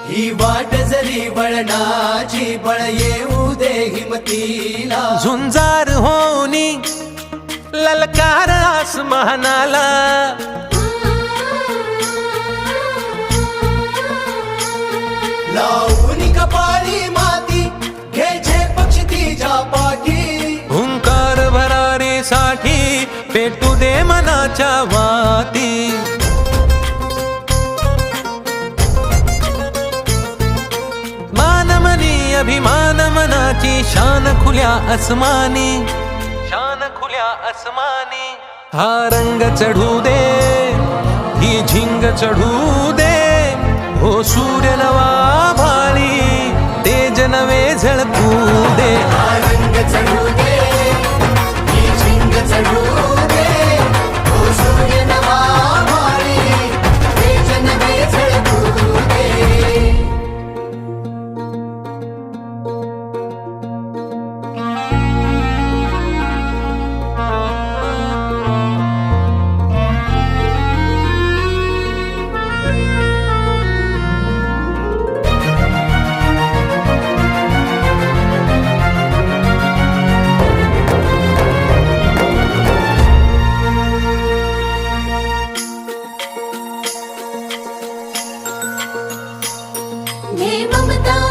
ही वाट जरी वळणाची बळ येऊ दे हिमतीला झुंजार होनी ललकार आसमानाला लावून कपाळी माती घे झेप क्षितिजा पाठी हुंकार भरारीसाठी पेटू दे मनाच्या वाती मानमनी अभिमान मनाची शान खुल्या आसमानी शान खुल्या आसमानी हा रंग चढू दे ही झिंग चढू दे हो सूर्य नवा भाळी तेज नवे झळकू दे रंग चढू